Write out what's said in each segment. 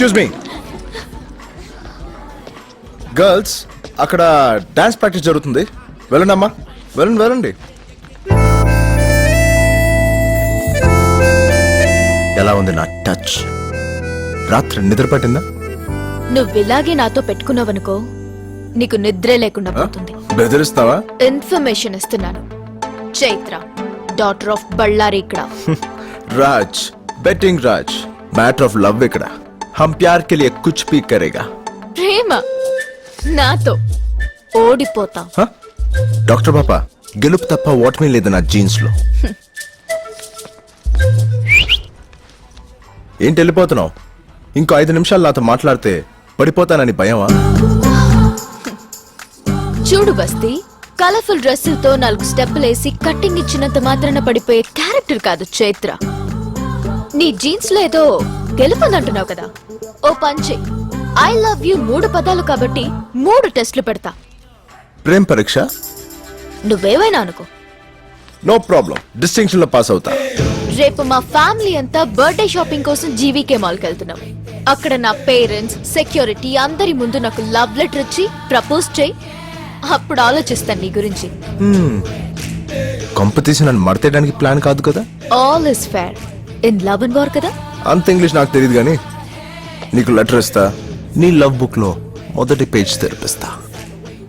Excuse me girls, అక్కడ dance practice జరుగుతుంది, వెళ్ళండి అమ్మా, వెళ్ళండి వెళ్ళండి. ఎలా ఉంది నా టచ్? రాత్రి నిద్ర పట్టిందా? నువ్విలాగే నాతో పెట్టుకున్నావనుకో నీకు నిద్రే లేకుండా పోతుంది. బెదిరిస్తావా? ఇన్ఫర్మేషన్ ఇస్తున్నాను. చైత్ర, డాటర్ ఆఫ్ బళ్ళారి ఇక్కడ. Raj, betting Raj, matter of love ఇక్కడ. హమ్ ప్యార్ కే లియే కుచ్ భీ కరేగా. ప్రేమ నాతో ఓడిపోతా. డాక్టర్ బాపా, గెలుపు తప్ప ఓటమి లేదు నా జీన్స్ లో. ఏంటి వెళ్ళిపోతున్నావు? ఇంకో 5 నిమిషాలు నాతో మాట్లాడితే పడిపోతానని భయమా? చూడు బస్తీ, కలర్ఫుల్ డ్రెస్సులతో 4 స్టెప్పులు వేసి కట్టింగ్ ఇచ్చినంత మాత్రాన పడిపోయే క్యారెక్టర్ కాదు చైత్ర. నీ జీన్స్ లో ఏదో గెలుపదంటున్నావు కదా, ఓ పంచే. ఐ లవ్ యూ 3 పదాలు కాబట్టి 3 టెస్టులు పెడతా. ప్రేమ పరీక్ష? నువ్వేవైనా అనుకో, నో ప్రాబ్లం, డిస్టింక్షన్ లో పాస్ అవుతా. రేపు మా ఫ్యామిలీ అంతా బర్త్డే షాపింగ్ కోసం జీవీకే మాల్ కి వెళ్తున్నాం. అక్కడ నా పేరెంట్స్, సెక్యూరిటీ అందరి ముందు నాకు లవ్ లెటర్ ఇచ్చి ప్రపోజ్ చేయి. అప్పుడు ఆలోచిస్తాను నీ గురించి. కొంప తీసి నన్ను మడతేయడానికి ప్లాన్ కాదు కదా? All is fair in love and war కదా. అంత ఇంగ్లీష్ నాకు తెలియదు కానీ నీకు లెటర్ ఇస్తా, నీ లవ్ బుక్ లో మొదటి పేజ్ తెరిపిస్తా.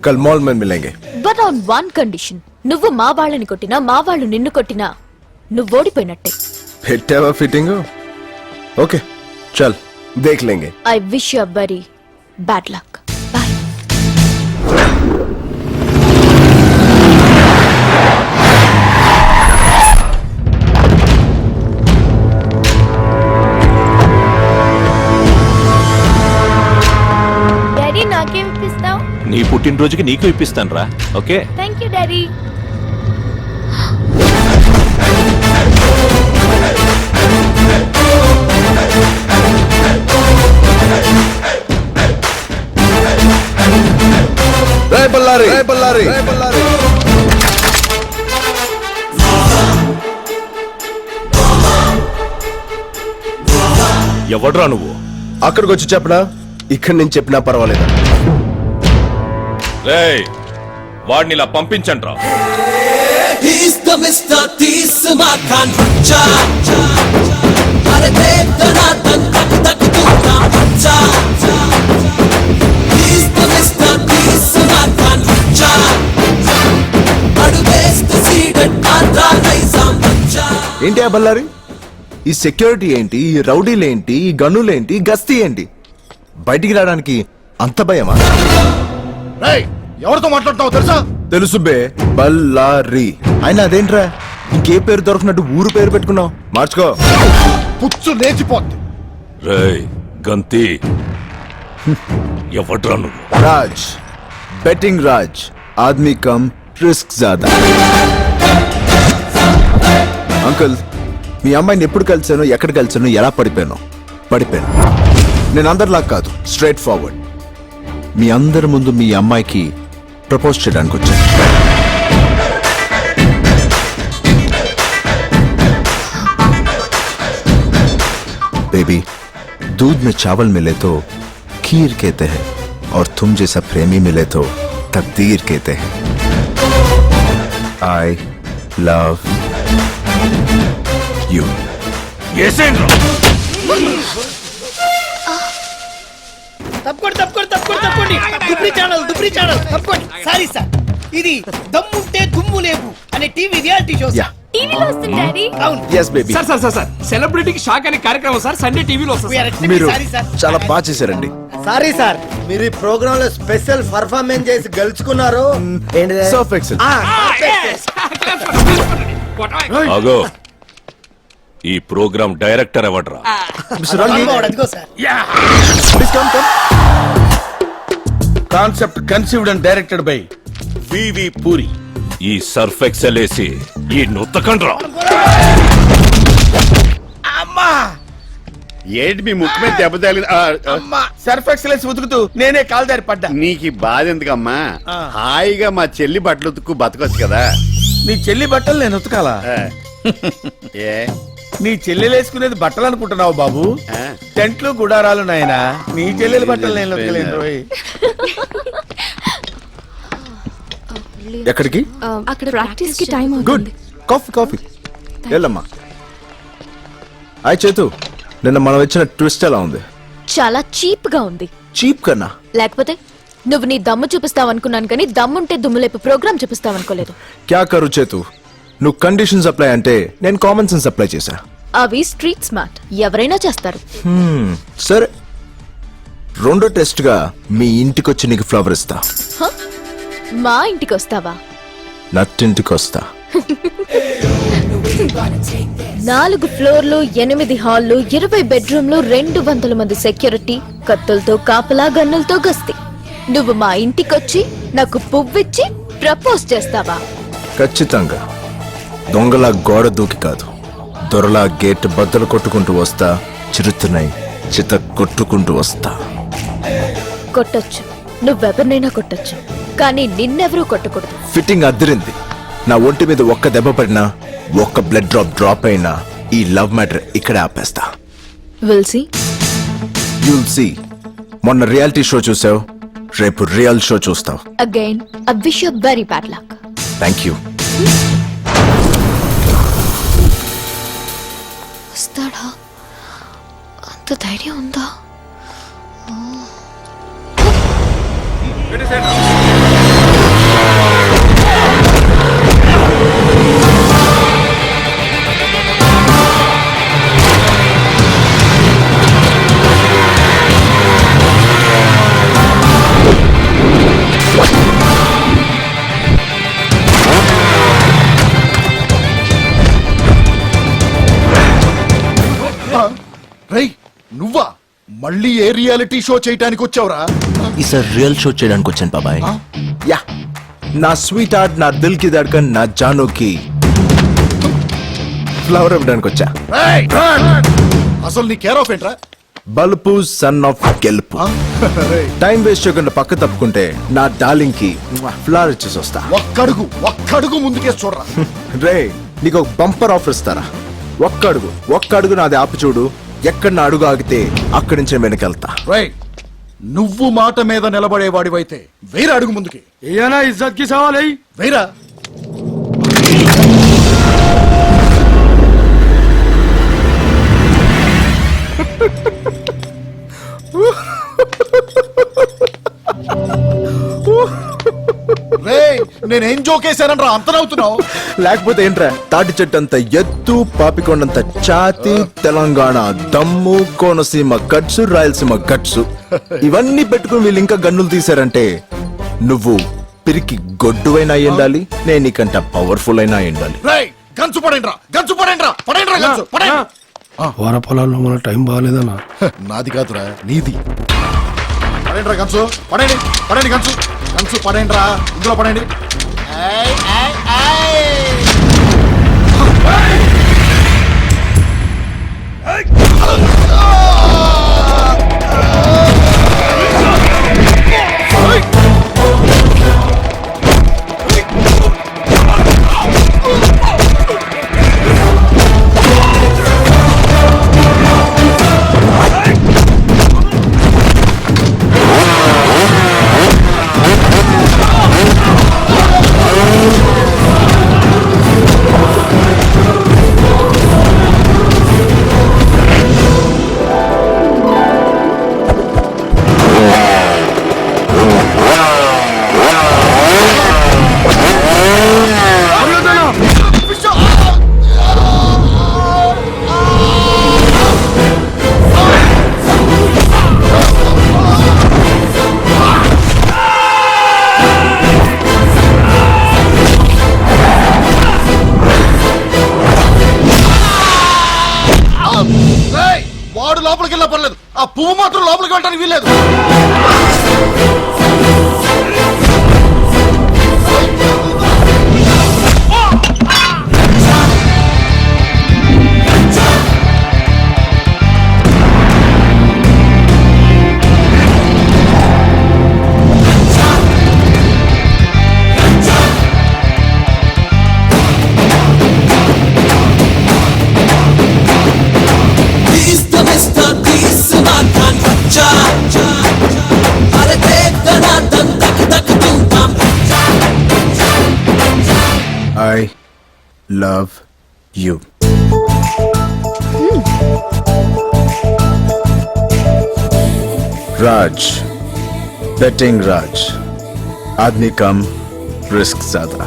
కల్ మాల్ మే మిలేంగే. బట్ ఆన్ వన్ కండిషన్, నువ్వు మా వాళ్ళని కొట్టినా మా వాళ్ళు నిన్ను కొట్టినా నువ్వు ఓడిపోయినట్టే. పెట్టావా ఫిట్టింగ్? ఓకే చల్ దేఖ్ లేంగే. I wish you very bad luck. Bye. Daddy నాకేం ఇప్పిస్తావు? నీ పుట్టినరోజుకి నీకు ఇప్పిస్తాను రా. Okay, thank you daddy. రే బల్లారి, రే బల్లారి, రే బల్లారి. ఎవడ్రా నువ్వు? అక్కడికి వచ్చి చెప్పనా, ఇక్కడ నుంచి చెప్పినా పర్వాలేదు. రేయ్, వాడిని ఇలా పంపించండి రా. ఏంటి ఆ బల్లారి? ఈ సెక్యూరిటీ ఏంటి, ఈ రౌడీలేంటి, ఈ గన్నులేంటి, గస్తీ ఏంటి? బయటికి రావడానికి అంత భయమా? ఎవరితో మాట్లాడుతావు తెలుసా? తెలుసు బే, బల్లారి. అయినా అదేంట్రా, ఇంకే పేరు దొరకనట్టు ఊరు పేరు పెట్టుకున్నావు? మార్చుకో, పుచ్చు లేచిపోద్ది. రేయ్ గంతి, ఎవడ్రా నువ్వు? రాజ్, బెట్టింగ్ రాజ్, ఆద్మీ కమ్ రిస్క్ జాదా. అంకుల్, మీ అమ్మాయిని ఎప్పుడు కలిసాను, ఎక్కడ కలిసాను, ఎలా పడిపోయాను? నేను అందరిలా కాదు, స్ట్రైట్ ఫార్వర్డ్. మీ అందరి ముందు మీ అమ్మాయికి ప్రపోజ్ చేయడానికి వచ్చాను. बेबी, दूध में चावल मिले तो खीर कहते हैं, और तुम जैसा प्रेमी मिले तो तकदीर कहते हैं. I love you. తప్పుకోండి. దుబ్రి ఛానల్ తప్పుకోండి. సారీ సార్, ఇది దమ్ముంటే దుమ్ము లేవు అనే టీవీ రియాలిటీ షో. Yeah. టీవీలో వస్తుంది డాడీ. అవును. Yes, baby. సార్ సెలబ్రిటీకి షాక్ అనే కార్యక్రమం సార్, సండే టీవీలో We are extremely మీరు sorry, sir. చాలా బాగా చేశారండి. సారీ సార్, మీరు ఈ ప్రోగ్రామ్ లో స్పెషల్ పర్ఫార్మెన్స్ చేసి గెలుచుకున్నారు. ఏంటిది? Surf excel. ఆగో, ఈ ప్రోగ్రామ్ డైరెక్టర్ ఎవడ్రా? Mr. Rangi, అదిగో sir. please come. Concept conceived and directed by V V Puri. ఈ సర్ఫ్ ఎక్సెల్ వేసి ఈ నొత్తకండ్రా. అమ్మా, ఏంటి మీ ముక్కు మీద దెబ్బ తగిలి? అమ్మా, సర్ఫ్ ఎక్సలెన్స్ ఉతుకుతూ నేనే కాలు దారి పడ్డా. నీకు ఈ బాధ ఎందుకమ్మా? హాయిగా మా చెల్లి బట్టలు ఉతుక్కు బతకొచ్చు కదా. నీ చెల్లి బట్టలు నేను ఉతకాలా? ఏ నీ చెల్లెలు వేసుకునేది బట్టలు అనుకుంటున్నావు బాబు టెంట్లు గుడారాలు నాయనా నీ చెల్లెలు బట్టలు నేను లొక్కలేను రోయ్. ఎక్కడికి? అక్కడ ప్రాక్టీస్ కి టైం గుడ్. కాఫీ కాఫీ వెళ్ళమ్మా. హాయ్ చేతు, నిన్న మనం వచ్చిన ట్విస్ట్ ఎలా ఉంది? చాలా చీప్ గా ఉంది. చీప్ కన్నా లేకపోతే నువ్వు నీ దమ్ము చూపిస్తావు అనుకున్నాను కానీ దమ్ముంటే దుమ్ములేపు ప్రోగ్రామ్ చూపిస్తావు అనుకోలేదు. క్యా కరు చేతు, నువ్వు కండిషన్స్ అప్లై అంటే నేను కామన్ సెన్స్ అప్లై చేశా. అవి స్ట్రీట్ స్మార్ట్, ఎవరైనా చేస్తారు. సరే, రెండో టెస్ట్ గా మీ ఇంటికి వచ్చి నీకు ఫ్లవర్ ఇస్తా. హ? మా ఇంటికి వస్తావా? నట్టింటికి వస్తా. 4 ఫ్లోర్లు, 8 హాల్లు, 20 బెడ్రూమ్లు, 200 మంది సెక్యూరిటీ, కత్తులతో కాపలా, గన్నులతో గస్తీ. నువ్వు మా ఇంటికొచ్చి నాకు పువ్విచ్చి ప్రపోజ్ చేస్తావా? ఖచ్చితంగా. దొంగలా గోడ దూకి కాదు, దొరలా గేట్ బద్దలు కొట్టుకుంటూ వస్తా. చిరుతున్నాయి చిత కొట్టుకుంటూ వస్తా. కొట్టొచ్చు, నువ్వెవరినైనా కొట్టొచ్చు, కానీ నిన్నెవరూ కొట్టకూడదు. ఫిట్టింగ్ అదిరింది. నా ఒంటి మీద ఒక్క దెబ్బ పడినా, ఒక్క బ్లడ్ డ్రాప్ అయినా ఈ లవ్ మ్యాటర్ ఇక్కడే ఆపేస్తా. Will see. You'll see. మొన్న రియాలిటీ షో చూసావు, రేపు రియల్ షో చూస్తావు. Again I wish you very bad luck. Thank you. వస్తాడా? అంత ధైర్యం ఉందా? రేయ్, నువ్వా మళ్ళీ ఏ రియాలిటీ షో చేయటానికి వచ్చావురా? ఈసారి రియల్ షో చేయడానికి వచ్చాను బాబాయ్. యా, నా స్వీట్ హార్ట్, నా దిల్ కి ధడ్కన్, నా జానుకి ఫ్లవర్ ఇవ్వడానికి వచ్చా. రేయ్, అసలు నీ కేర్ ఆఫ్ ఏంట్రా? బల్పు సన్ ఆఫ్ గెలుపు. టైం వేస్ట్ చేయకుండా పక్క తప్పుకుంటే నా డార్లింగ్ కి ఫ్లవర్ ఇచ్చేసి వస్తా. ఒక్కడుగు ముందుకే చూడరా. రే, నీకు ఒక బంపర్ ఆఫర్ ఇస్తారా? ఒక్క అడుగు నాది ఆపు చూడు. ఎక్కడ నా అడుగు ఆగితే అక్కడి నుంచి వెనకెళ్తా. రేయ్, నువ్వు మాట మీద నిలబడేవాడివైతే వేరే అడుగు ముందుకి. ఏనా ఇజ్జత్ కి సవాల్ అయ్యి వేరా. రేయ్, నేనేం జోకేశానరా అంత నవ్వుతున్నావు? లేకపోతే ఏంట్రా, తాటి చెట్టు అంత ఎత్తు, పాపికొండంత ఛాతి, తెలంగాణ దమ్ము, కోనసీమ గట్స్, రాయలసీమ గట్స్, ఇవన్నీ పెట్టుకుని వీళ్ళు ఇంకా గన్నులు తీశారంటే నువ్వు పిరికి గొడ్డువైనా ఎండాలి, నేను నీకంట పవర్ఫుల్ అయినా ఎండాలి. రేయ్, గంచు పడేండ్రా, గంచు పడేండ్రా, పడేండ్రా గంచు, పడేండ్రా. వార పొలాల్లో మన టైం బాగాలేదన్నా. నాది కాదురా, నీది. పడేండ్రా గంచు, పడేండి, పడేండి గంచు, గంచు పడేండ్రా, ఇందులో పడేండి. వాడు లోపలికి వెళ్ళా పర్లేదు, ఆ పువ్వు మాత్రం లోపలికి వెళ్ళడానికి వీల్లేదు. Love you. राज, बेटिंग राज, आदमी कम रिस्क ज्यादा.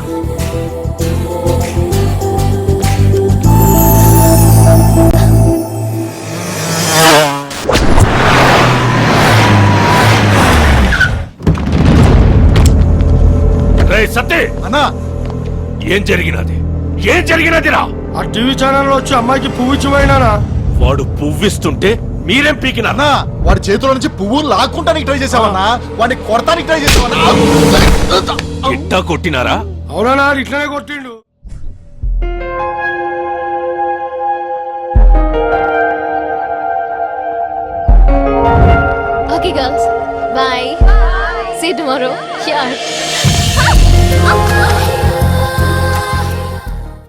రే సత్తే అన్నా ఏం జరిగినదిరా? ఆ టీవీ ఛానల్ లో వచ్చి అమ్మాయికి పువ్వు ఇచ్చిపోయినానా? వాడు పువ్విస్తుంటే మీరేం పీకినారా? అన్నా వాడి చేతిలో నుంచి పువ్వు లాక్కుంటానికి ట్రై చేసావన్నా, వాడిని కొడతానికి ట్రై చేసావన్నా. ఇట్టా కొట్టినారా? అవునా, ఇట్లనే కొట్టిండు. Okay, girls. Bye. See you tomorrow. Yeah.